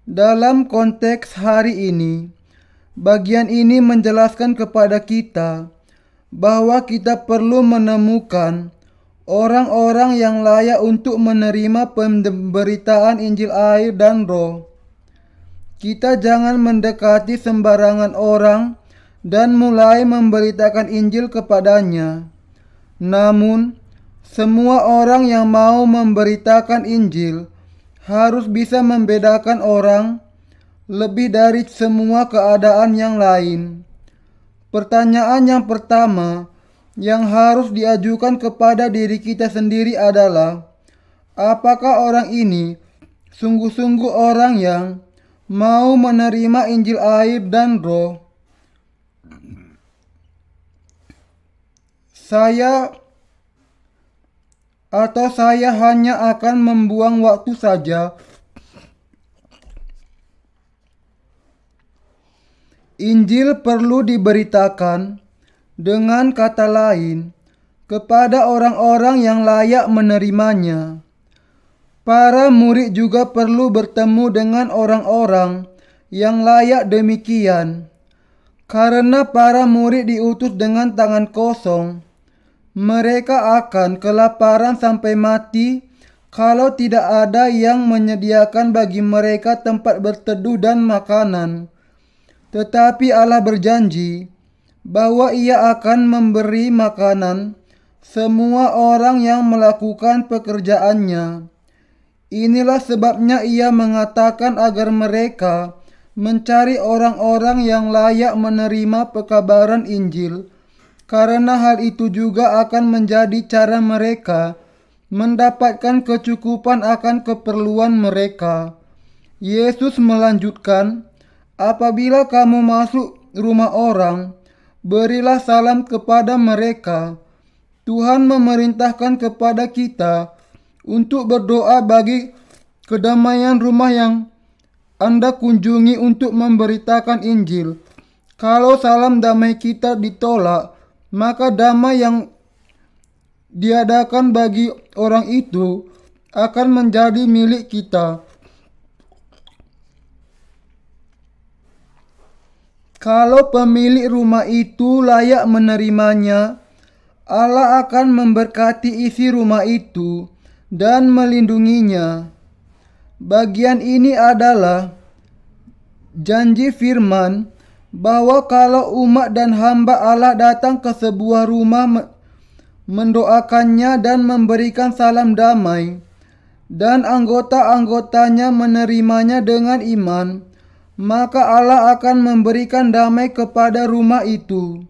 Dalam konteks hari ini, bagian ini menjelaskan kepada kita bahwa kita perlu menemukan orang-orang yang layak untuk menerima pemberitaan Injil air dan Roh. Kita jangan mendekati sembarangan orang dan mulai memberitakan Injil kepadanya. Namun, semua orang yang mau memberitakan Injil harus bisa membedakan orang lebih dari semua keadaan yang lain. Pertanyaan yang pertama yang harus diajukan kepada diri kita sendiri adalah, apakah orang ini sungguh-sungguh orang yang mau menerima Injil air dan Roh? Saya hanya akan membuang waktu saja. Injil perlu diberitakan, dengan kata lain, kepada orang-orang yang layak menerimanya. Para murid juga perlu bertemu dengan orang-orang yang layak demikian. Karena para murid diutus dengan tangan kosong, mereka akan kelaparan sampai mati kalau tidak ada yang menyediakan bagi mereka tempat berteduh dan makanan. Tetapi Allah berjanji bahwa Ia akan memberi makanan semua orang yang melakukan pekerjaannya. Inilah sebabnya Ia mengatakan agar mereka mencari orang-orang yang layak menerima pekabaran Injil, karena hal itu juga akan menjadi cara mereka mendapatkan kecukupan akan keperluan mereka. Yesus melanjutkan, "Apabila kamu masuk rumah orang, berilah salam kepada mereka." Tuhan memerintahkan kepada kita untuk berdoa bagi kedamaian rumah yang Anda kunjungi untuk memberitakan Injil. Kalau salam damai kita ditolak, maka damai yang diadakan bagi orang itu akan menjadi milik kita. Kalau pemilik rumah itu layak menerimanya, Allah akan memberkati isi rumah itu dan melindunginya. Bagian ini adalah janji firman bahwa kalau umat dan hamba Allah datang ke sebuah rumah mendoakannya dan memberikan salam damai, dan anggota-anggotanya menerimanya dengan iman, maka Allah akan memberikan damai kepada rumah itu.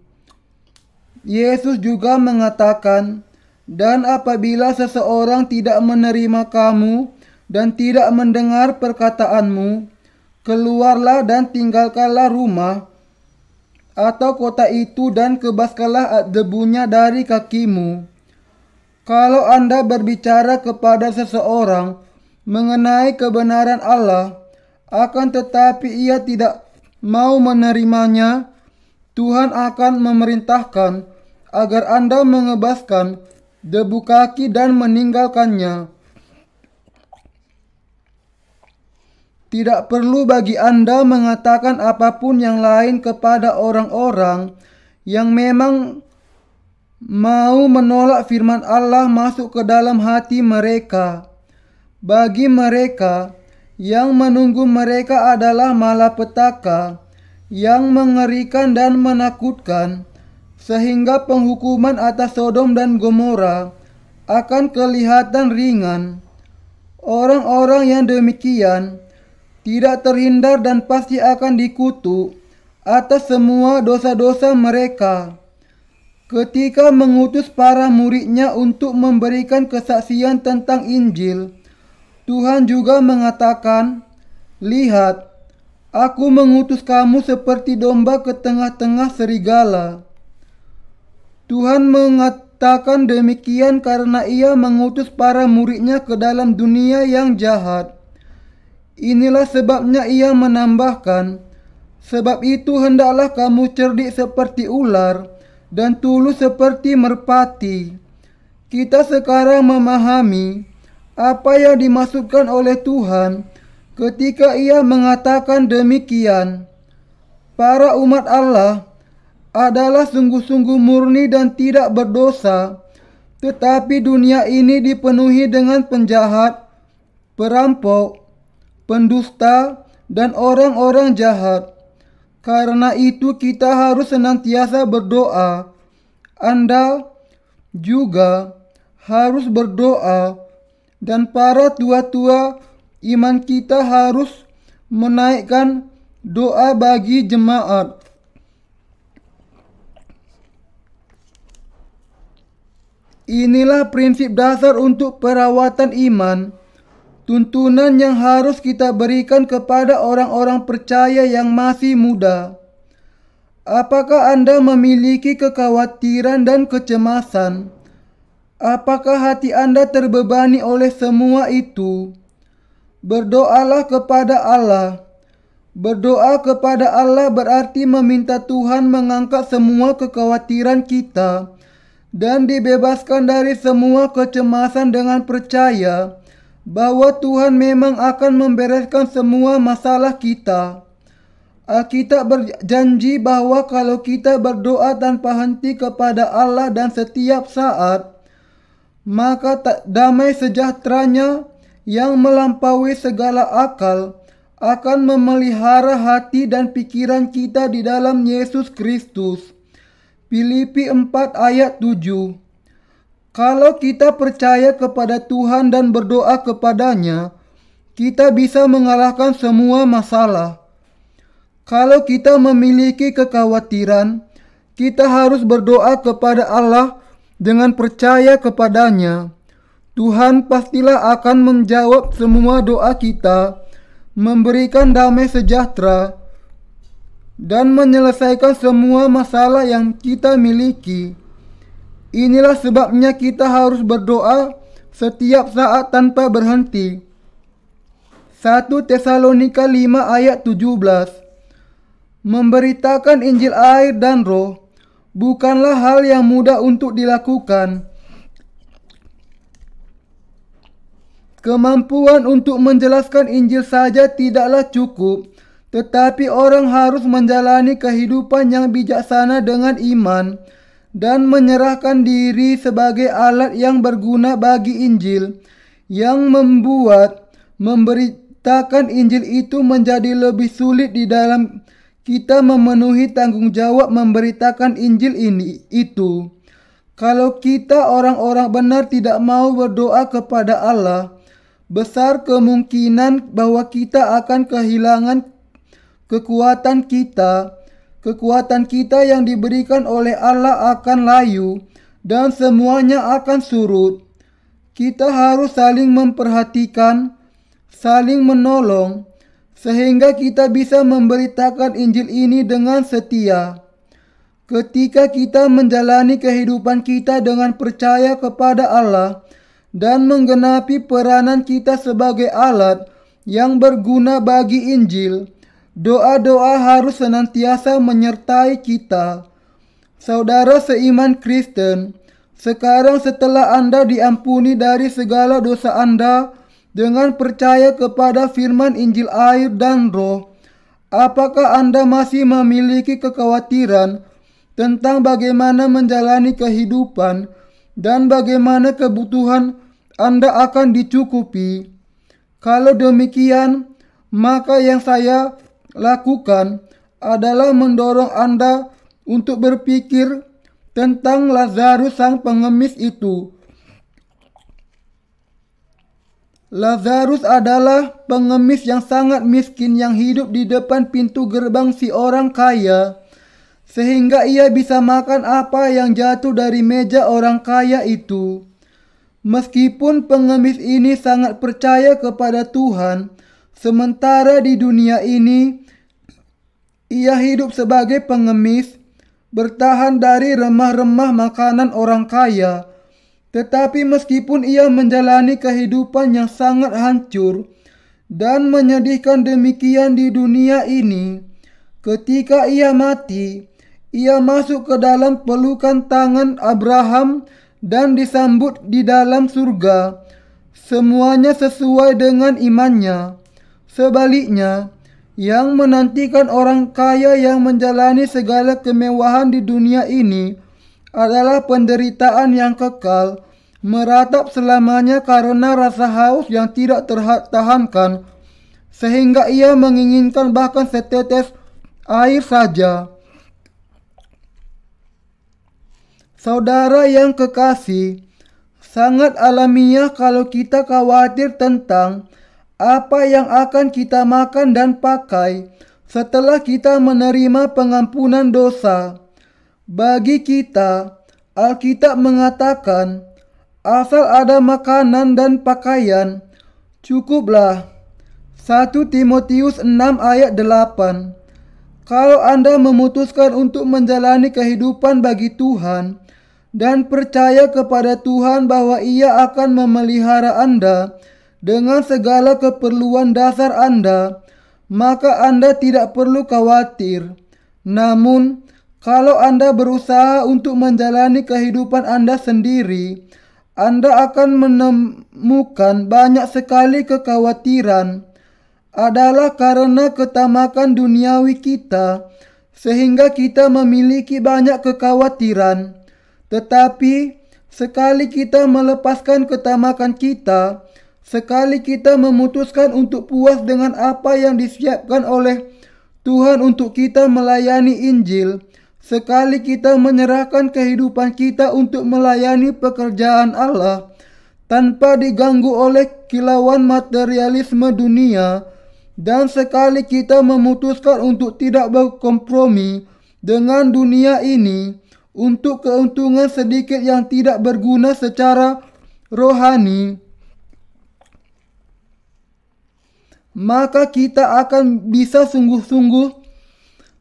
Yesus juga mengatakan, "Dan apabila seseorang tidak menerima kamu dan tidak mendengar perkataanmu, keluarlah dan tinggalkanlah rumah atau kota itu dan kebaskanlah debunya dari kakimu." Kalau Anda berbicara kepada seseorang mengenai kebenaran Allah, akan tetapi ia tidak mau menerimanya, Tuhan akan memerintahkan agar Anda mengebaskan debu kaki dan meninggalkannya. Tidak perlu bagi Anda mengatakan apapun yang lain kepada orang-orang yang memang mau menolak firman Allah masuk ke dalam hati mereka. Bagi mereka yang menunggu mereka adalah malapetaka yang mengerikan dan menakutkan, sehingga penghukuman atas Sodom dan Gomora akan kelihatan ringan. Orang-orang yang demikian tidak terhindar dan pasti akan dikutuk atas semua dosa-dosa mereka. Ketika mengutus para muridnya untuk memberikan kesaksian tentang Injil, Tuhan juga mengatakan, "Lihat, aku mengutus kamu seperti domba ke tengah-tengah serigala." Tuhan mengatakan demikian karena Ia mengutus para muridnya ke dalam dunia yang jahat. Inilah sebabnya Ia menambahkan, "Sebab itu hendaklah kamu cerdik seperti ular dan tulus seperti merpati." Kita sekarang memahami apa yang dimaksudkan oleh Tuhan ketika Ia mengatakan demikian. Para umat Allah adalah sungguh-sungguh murni dan tidak berdosa, tetapi dunia ini dipenuhi dengan penjahat, perampok, pendusta, dan orang-orang jahat. Karena itu kita harus senantiasa berdoa. Anda juga harus berdoa, dan para tua-tua iman kita harus menaikkan doa bagi jemaat. Inilah prinsip dasar untuk perawatan iman, tuntunan yang harus kita berikan kepada orang-orang percaya yang masih muda. Apakah Anda memiliki kekhawatiran dan kecemasan? Apakah hati Anda terbebani oleh semua itu? Berdoalah kepada Allah. Berdoa kepada Allah berarti meminta Tuhan mengangkat semua kekhawatiran kita dan dibebaskan dari semua kecemasan dengan percaya bahwa Tuhan memang akan membereskan semua masalah kita. Alkitab berjanji bahwa kalau kita berdoa tanpa henti kepada Allah dan setiap saat, maka damai sejahteranya yang melampaui segala akal akan memelihara hati dan pikiran kita di dalam Yesus Kristus. Filipi 4 ayat 7. Kalau kita percaya kepada Tuhan dan berdoa kepadanya, kita bisa mengalahkan semua masalah. Kalau kita memiliki kekhawatiran, kita harus berdoa kepada Allah dengan percaya kepadanya. Tuhan pastilah akan menjawab semua doa kita, memberikan damai sejahtera, dan menyelesaikan semua masalah yang kita miliki. Inilah sebabnya kita harus berdoa setiap saat tanpa berhenti. 1 Tesalonika 5 ayat 17. Memberitakan Injil air dan Roh bukanlah hal yang mudah untuk dilakukan. Kemampuan untuk menjelaskan Injil saja tidaklah cukup, tetapi orang harus menjalani kehidupan yang bijaksana dengan iman dan menyerahkan diri sebagai alat yang berguna bagi Injil, yang membuat memberitakan Injil itu menjadi lebih sulit di dalam kita memenuhi tanggung jawab memberitakan Injil itu. Kalau kita orang-orang benar tidak mau berdoa kepada Allah, besar kemungkinan bahwa kita akan kehilangan kekuatan kita. Kekuatan kita yang diberikan oleh Allah akan layu dan semuanya akan surut. Kita harus saling memperhatikan, saling menolong, sehingga kita bisa memberitakan Injil ini dengan setia. Ketika kita menjalani kehidupan kita dengan percaya kepada Allah dan menggenapi peranan kita sebagai alat yang berguna bagi Injil, doa-doa harus senantiasa menyertai kita. Saudara seiman Kristen, sekarang setelah Anda diampuni dari segala dosa Anda dengan percaya kepada firman Injil air dan roh, apakah Anda masih memiliki kekhawatiran tentang bagaimana menjalani kehidupan dan bagaimana kebutuhan Anda akan dicukupi? Kalau demikian, maka yang saya lakukan adalah mendorong Anda untuk berpikir tentang Lazarus sang pengemis itu. Lazarus adalah pengemis yang sangat miskin yang hidup di depan pintu gerbang si orang kaya, sehingga ia bisa makan apa yang jatuh dari meja orang kaya itu. Meskipun pengemis ini sangat percaya kepada Tuhan, sementara di dunia ini ia hidup sebagai pengemis, bertahan dari remah-remah makanan orang kaya. Tetapi meskipun ia menjalani kehidupan yang sangat hancur dan menyedihkan demikian di dunia ini, ketika ia mati, ia masuk ke dalam pelukan tangan Abraham dan disambut di dalam surga. Semuanya sesuai dengan imannya. Sebaliknya, yang menantikan orang kaya yang menjalani segala kemewahan di dunia ini adalah penderitaan yang kekal, meratap selamanya karena rasa haus yang tidak tertahankan, sehingga ia menginginkan bahkan setetes air saja. Saudara yang kekasih, sangat alamiah kalau kita khawatir tentang apa yang akan kita makan dan pakai setelah kita menerima pengampunan dosa. Bagi kita, Alkitab mengatakan, asal ada makanan dan pakaian, cukuplah. 1 Timotius 6 ayat 8. Kalau Anda memutuskan untuk menjalani kehidupan bagi Tuhan dan percaya kepada Tuhan bahwa Ia akan memelihara Anda dengan segala keperluan dasar Anda, maka Anda tidak perlu khawatir. Namun, kalau Anda berusaha untuk menjalani kehidupan Anda sendiri, Anda akan menemukan banyak sekali kekhawatiran. Adalah karena ketamakan duniawi kita, sehingga kita memiliki banyak kekhawatiran. Tetapi, sekali kita melepaskan ketamakan kita, sekali kita memutuskan untuk puas dengan apa yang disiapkan oleh Tuhan untuk kita melayani Injil, sekali kita menyerahkan kehidupan kita untuk melayani pekerjaan Allah tanpa diganggu oleh kilauan materialisme dunia, dan sekali kita memutuskan untuk tidak berkompromi dengan dunia ini untuk keuntungan sedikit yang tidak berguna secara rohani, maka kita akan bisa sungguh-sungguh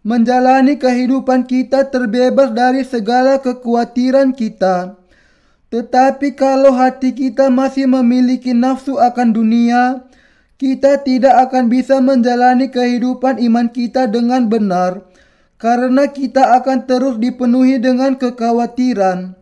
menjalani kehidupan kita terbebas dari segala kekhawatiran kita. Tetapi kalau hati kita masih memiliki nafsu akan dunia, kita tidak akan bisa menjalani kehidupan iman kita dengan benar, karena kita akan terus dipenuhi dengan kekhawatiran.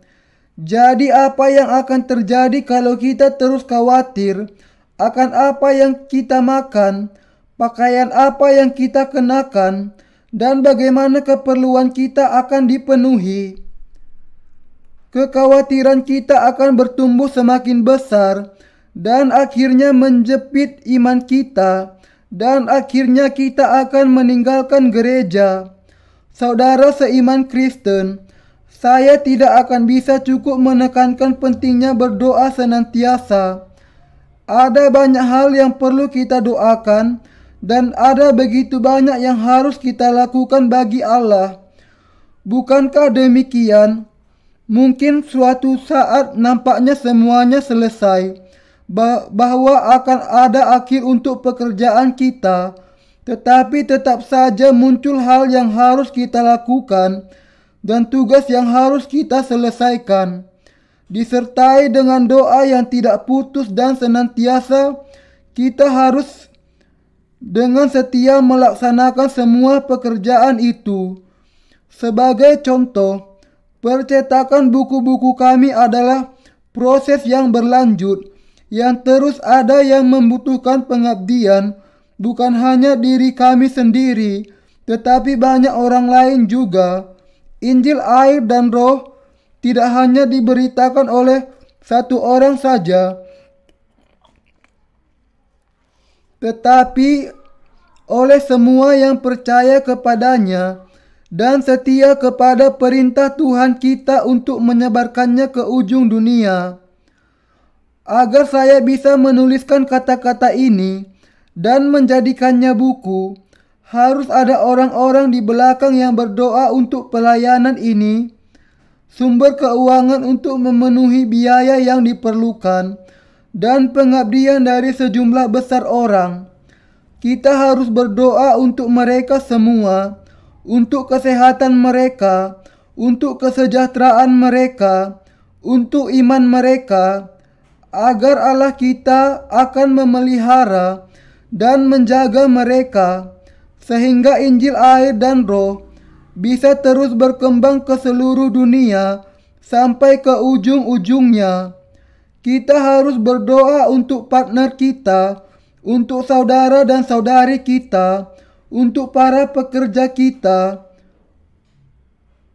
Jadi apa yang akan terjadi kalau kita terus khawatir akan apa yang kita makan, pakaian apa yang kita kenakan, dan bagaimana keperluan kita akan dipenuhi? Kekhawatiran kita akan bertumbuh semakin besar dan akhirnya menjepit iman kita, dan akhirnya kita akan meninggalkan gereja. Saudara seiman Kristen, saya tidak akan bisa cukup menekankan pentingnya berdoa senantiasa. Ada banyak hal yang perlu kita doakan, dan ada begitu banyak yang harus kita lakukan bagi Allah. Bukankah demikian? Mungkin suatu saat nampaknya semuanya selesai, bahwa akan ada akhir untuk pekerjaan kita, tetapi tetap saja muncul hal yang harus kita lakukan dan tugas yang harus kita selesaikan. Disertai dengan doa yang tidak putus dan senantiasa, kita harus dengan setia melaksanakan semua pekerjaan itu. Sebagai contoh, percetakan buku-buku kami adalah proses yang berlanjut, yang terus ada yang membutuhkan pengabdian, bukan hanya diri kami sendiri, tetapi banyak orang lain juga. Injil air dan roh tidak hanya diberitakan oleh satu orang saja, tetapi oleh semua yang percaya kepadanya dan setia kepada perintah Tuhan kita untuk menyebarkannya ke ujung dunia. Agar saya bisa menuliskan kata-kata ini dan menjadikannya buku, harus ada orang-orang di belakang yang berdoa untuk pelayanan ini, sumber keuangan untuk memenuhi biaya yang diperlukan, dan pengabdian dari sejumlah besar orang. Kita harus berdoa untuk mereka semua, untuk kesehatan mereka, untuk kesejahteraan mereka, untuk iman mereka, agar Allah kita akan memelihara dan menjaga mereka, sehingga Injil air dan roh bisa terus berkembang ke seluruh dunia sampai ke ujung-ujungnya. Kita harus berdoa untuk partner kita, untuk saudara dan saudari kita, untuk para pekerja kita,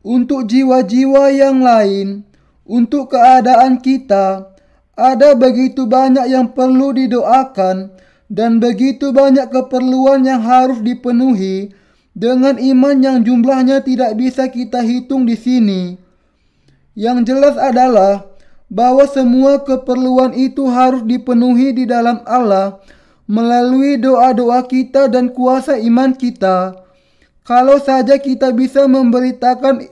untuk jiwa-jiwa yang lain, untuk keadaan kita. Ada begitu banyak yang perlu didoakan dan begitu banyak keperluan yang harus dipenuhi dengan iman yang jumlahnya tidak bisa kita hitung di sini. Yang jelas adalah bahwa semua keperluan itu harus dipenuhi di dalam Allah melalui doa-doa kita dan kuasa iman kita. Kalau saja kita bisa memberitakan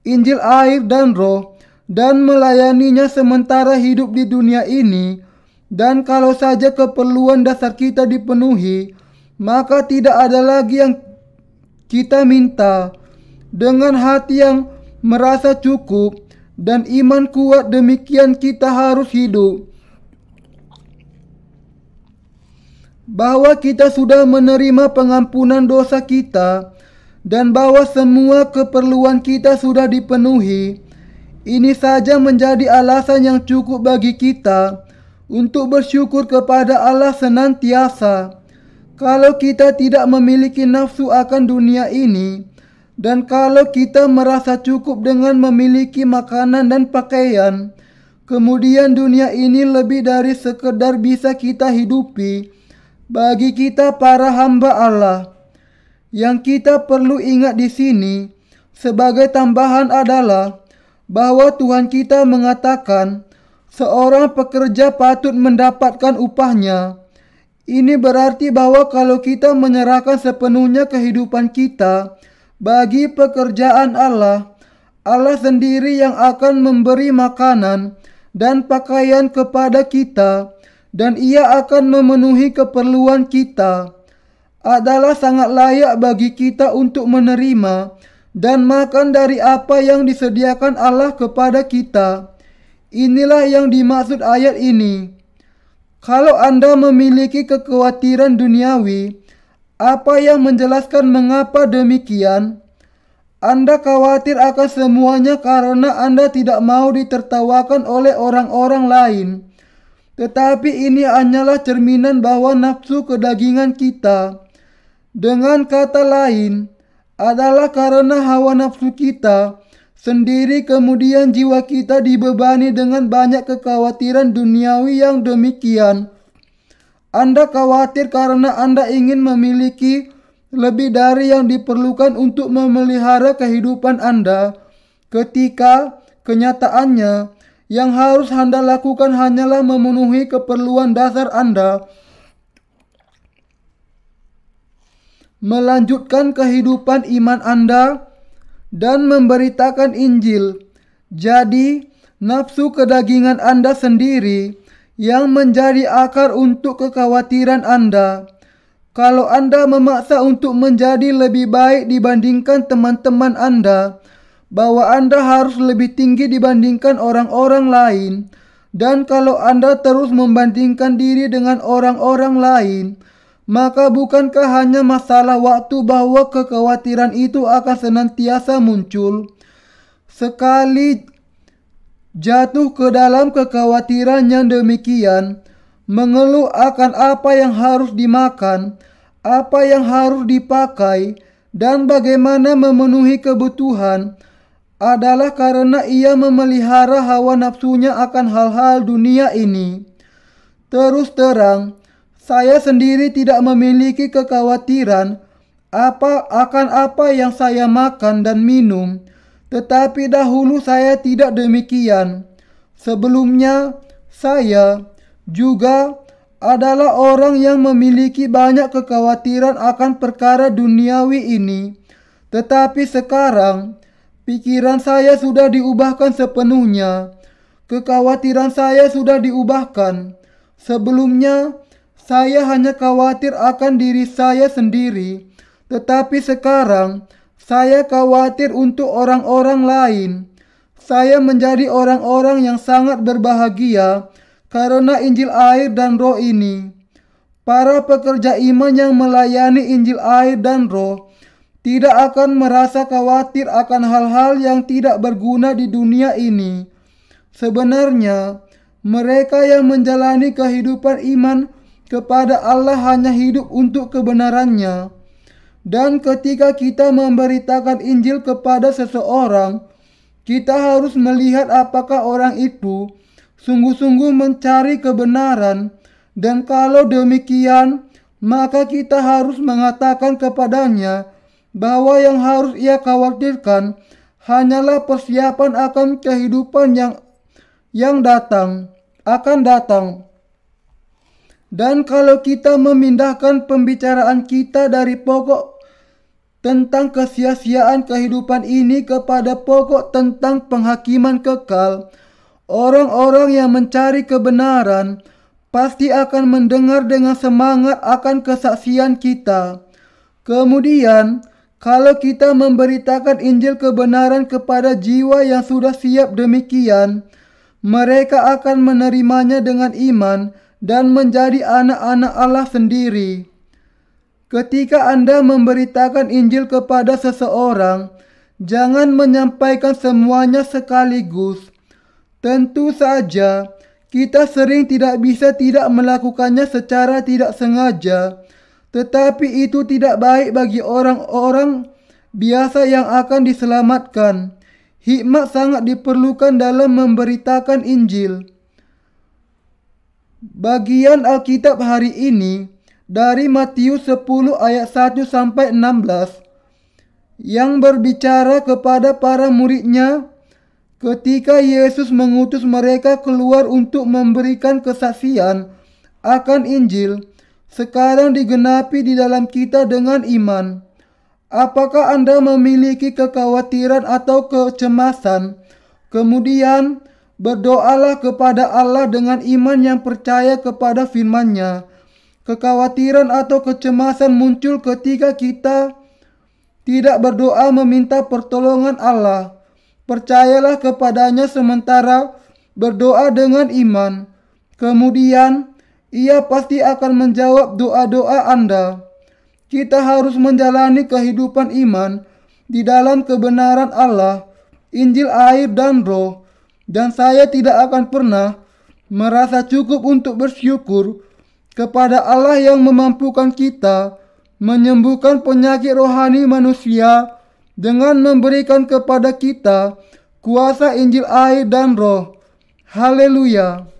Injil air dan roh dan melayaninya sementara hidup di dunia ini, dan kalau saja keperluan dasar kita dipenuhi, maka tidak ada lagi yang kita minta. Dengan hati yang merasa cukup dan iman kuat, demikian kita harus hidup. Bahwa kita sudah menerima pengampunan dosa kita dan bahwa semua keperluan kita sudah dipenuhi. Ini saja menjadi alasan yang cukup bagi kita untuk bersyukur kepada Allah senantiasa. Kalau kita tidak memiliki nafsu akan dunia ini, dan kalau kita merasa cukup dengan memiliki makanan dan pakaian, kemudian dunia ini lebih dari sekedar bisa kita hidupi. Bagi kita para hamba Allah, yang kita perlu ingat di sini sebagai tambahan adalah bahwa Tuhan kita mengatakan seorang pekerja patut mendapatkan upahnya. Ini berarti bahwa kalau kita menyerahkan sepenuhnya kehidupan kita bagi pekerjaan Allah, Allah sendiri yang akan memberi makanan dan pakaian kepada kita, dan Ia akan memenuhi keperluan kita. Adalah sangat layak bagi kita untuk menerima dan makan dari apa yang disediakan Allah kepada kita. Inilah yang dimaksud ayat ini. Kalau Anda memiliki kekhawatiran duniawi, apa yang menjelaskan mengapa demikian? Anda khawatir akan semuanya karena Anda tidak mau ditertawakan oleh orang-orang lain. Tetapi ini hanyalah cerminan bahwa nafsu kedagingan kita, dengan kata lain, adalah karena hawa nafsu kita sendiri, kemudian jiwa kita dibebani dengan banyak kekhawatiran duniawi yang demikian. Anda khawatir karena Anda ingin memiliki lebih dari yang diperlukan untuk memelihara kehidupan Anda, ketika kenyataannya yang harus Anda lakukan hanyalah memenuhi keperluan dasar Anda, melanjutkan kehidupan iman Anda, dan memberitakan Injil. Jadi, nafsu kedagingan Anda sendiri yang menjadi akar untuk kekhawatiran Anda. Kalau Anda memaksa untuk menjadi lebih baik dibandingkan teman-teman Anda, bahwa Anda harus lebih tinggi dibandingkan orang-orang lain, dan kalau Anda terus membandingkan diri dengan orang-orang lain, maka bukankah hanya masalah waktu bahwa kekhawatiran itu akan senantiasa muncul? Sekali jatuh ke dalam kekhawatiran yang demikian, mengeluh akan apa yang harus dimakan, apa yang harus dipakai, dan bagaimana memenuhi kebutuhan adalah karena ia memelihara hawa nafsunya akan hal-hal dunia ini. Terus terang, saya sendiri tidak memiliki kekhawatiran akan apa yang saya makan dan minum, tetapi dahulu saya tidak demikian. Sebelumnya, saya juga adalah orang yang memiliki banyak kekhawatiran akan perkara duniawi ini. Tetapi sekarang, pikiran saya sudah diubahkan sepenuhnya. Kekhawatiran saya sudah diubahkan. Sebelumnya, saya hanya khawatir akan diri saya sendiri. Tetapi sekarang, saya khawatir untuk orang-orang lain. Saya menjadi orang-orang yang sangat berbahagia karena Injil air dan roh ini. Para pekerja iman yang melayani Injil air dan roh tidak akan merasa khawatir akan hal-hal yang tidak berguna di dunia ini. Sebenarnya, mereka yang menjalani kehidupan iman kepada Allah hanya hidup untuk kebenarannya. Dan ketika kita memberitakan Injil kepada seseorang, kita harus melihat apakah orang itu sungguh-sungguh mencari kebenaran, dan kalau demikian, maka kita harus mengatakan kepadanya bahwa yang harus ia khawatirkan hanyalah persiapan akan kehidupan yang akan datang. Dan kalau kita memindahkan pembicaraan kita dari pokok tentang kesia-siaan kehidupan ini kepada pokok tentang penghakiman kekal, orang-orang yang mencari kebenaran pasti akan mendengar dengan semangat akan kesaksian kita. Kemudian, kalau kita memberitakan Injil kebenaran kepada jiwa yang sudah siap demikian, mereka akan menerimanya dengan iman dan menjadi anak-anak Allah sendiri. Ketika Anda memberitakan Injil kepada seseorang, jangan menyampaikan semuanya sekaligus. Tentu saja, kita sering tidak bisa tidak melakukannya secara tidak sengaja, tetapi itu tidak baik bagi orang-orang biasa yang akan diselamatkan. Hikmat sangat diperlukan dalam memberitakan Injil. Bagian Alkitab hari ini dari Matius 10 ayat 1 sampai 16 yang berbicara kepada para muridnya ketika Yesus mengutus mereka keluar untuk memberikan kesaksian akan Injil, sekarang digenapi di dalam kita dengan iman. Apakah Anda memiliki kekhawatiran atau kecemasan? Kemudian berdoalah kepada Allah dengan iman yang percaya kepada firman-Nya. Kekhawatiran atau kecemasan muncul ketika kita tidak berdoa meminta pertolongan Allah. Percayalah kepadanya sementara berdoa dengan iman. Kemudian, Ia pasti akan menjawab doa-doa Anda. Kita harus menjalani kehidupan iman di dalam kebenaran Allah, Injil air dan roh. Dan saya tidak akan pernah merasa cukup untuk bersyukur kepada Allah yang memampukan kita menyembuhkan penyakit rohani manusia dengan memberikan kepada kita kuasa Injil air dan roh. Haleluya!